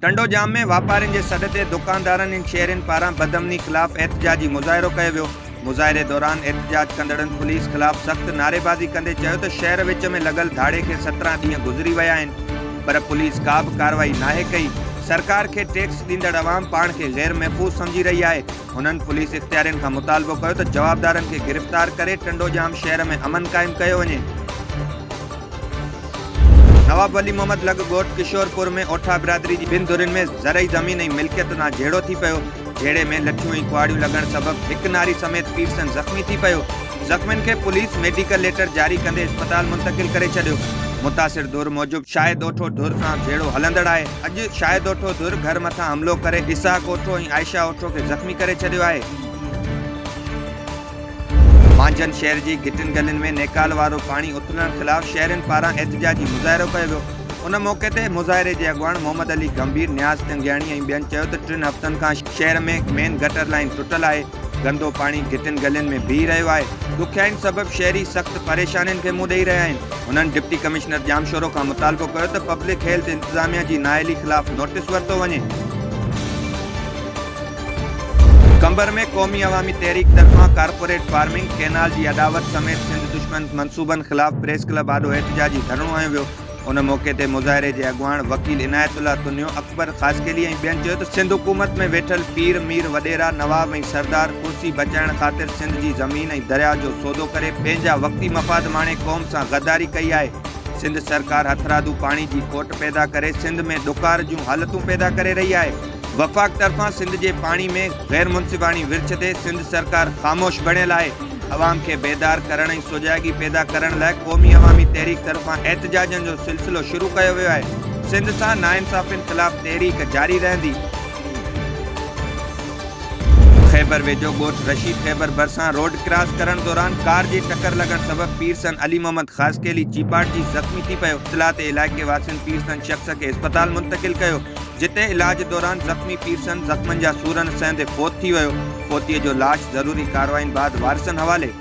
टंडो जाम में वापारियुनि जे सॾ ते दुकानदारनि ऐं शेयरनि पारां बदअमनी ख़िलाफ़ एहतजाजी मुज़ाहिरो कयो वियो। मुज़ाहिरे दौरान एहतजाज कंदड़नि पुलिस ख़िलाफ़ सख़्त नारेबाज़ी कंदे चयो त शहर विच में लॻल धाड़े खे 17 ॾींहं गुज़री विया आहिनि, पर पुलिस का बि कार्रवाई नाहे कई। सरकार खे टैक्स ॾींदड़ अवाम पाण खे गैर महफ़ूज़ सम्झी रही आहे। हुननि पुलिस इख़्तियारियुनि खां मुतालबो कयो त जवाबदारनि खे गिरफ़्तार करे टंडो जाम शहर में अमन क़ाइमु कयो वञे। नवाब वली मोहम्मद लॻ ॻोठ किशोरपुर में ओठा बिरादरी जी ॿिनि धुरियुनि में ज़रई ज़मीन ऐं मिल्कियत ना झेड़ो थी पियो। झेड़े में लठियूं ऐं कुआड़ियूं लॻण सबबि हिकु नारी समेत पीरसन ज़ख़्मी थी पियो। ज़ख़्मियुनि खे पुलिस मेडिकल लेटर जारी कंदे अस्पताल मुंतक़िल करे छॾियो। मुतासिर धुर मूजिब शाहिद ओठो धुर सां झेड़ो हलंदड़ आहे। अॼु शाहिद ओठो धुर घर मथां हमलो करे इसाक ओठो ऐं आयशा ओठो खे ज़ख़्मी करे छॾियो आहे। मांझन शहर जी घिटिन गलियुनि में नेकाल वारो पाणी उथलण ख़िलाफ़ शहरनि पारां एहतजाजी मुज़ाहिरो कयो वियो। उन मौक़े ते मुज़ाहिरे जे अॻुवाण मोहम्मद अली गंभीर, न्याज़ तंगियाणी ऐं ॿियनि चयो त 3 हफ़्तनि खां शहर में मेन गटर लाइन टुटल आहे। गंदो पाणी घिटिन गलियुनि में बीह रहियो आहे। ॾुखियाईनि सबबि शहरी सख़्त परेशानियुनि खे मुंहुं ॾेई रहिया आहिनि। हुननि डिप्टी कमिश्नर जामशोरो खां मुतालबो कयो त पब्लिक हेल्थ इंतिज़ामिया जी नाअहली ख़िलाफ़ नोटिस वरितो वञे। कंबर में क़ौमी अवामी तहरीक तरफ़ां कारपोरेट फार्मिंग कैनाल जी अदावत समेत सिंध दुश्मन मंसूबनि ख़िलाफ़ प्रेस क्लब आॾो एहतजाजी धरणो हयो वियो। उन मौक़े ते मुज़ाहिरे जे अॻुवाण वकील इनायतुल्ला तुनियो, अकबर ख़ासकेली ऐं ॿियनि चयो त सिंध हुकूमत में वेठल पीर, मीर वॾेरा, नवाब ऐं सरदार कुर्सी बचाइण ख़ातिर सिंध जी ज़मीन ऐं दरिया जो सौदो करे पंहिंजा वक़्ती मफ़ाद माणे क़ौम सां गद्दारी कई आहे। सिंध सरकार हथरादू पाणी जी खोट पैदा करे सिंध में ॾुकार जूं हालतूं पैदा करे रही आहे। वफ़ाक़ तरफ़ां सिंध जे पाणी में गैर मुनसिबाणी विर्छ ते सिंध सरकार ख़ामोश बणियल आहे। अवाम खे बेदार करण ऐं सुजाॻी पैदा करण लाइ क़ौमी अवामी तहरीक तरफ़ां एहतजाजनि जो सिलसिलो शुरू कयो वियो आहे। सिंध सां नाइंसाफ़ियुनि ख़िलाफ़ तहरीक जारी रहंदी। खैबर वेझो ॻोठ रशीद खैबर भरिसां रोड क्रॉस करण दौरान कार जे टकर लॻण सबबि पीरसन अली मोहम्मद ख़ासकेली चीपाट जी ज़ख़्मी थी पियो। इत्तला ते इलाइक़े वासियुनि पीरसन शख़्स खे अस्पताल मुंतक़िल कयो, जिते इलाज दौरान ज़ख़्मी पीरसन ज़ख़्मनि जा सूरनि सहंदे फ़ौत थी वियो। फ़ौतीअ जो लाश ज़रूरी कार्रवाइनि बाद वारिसनि हवाले।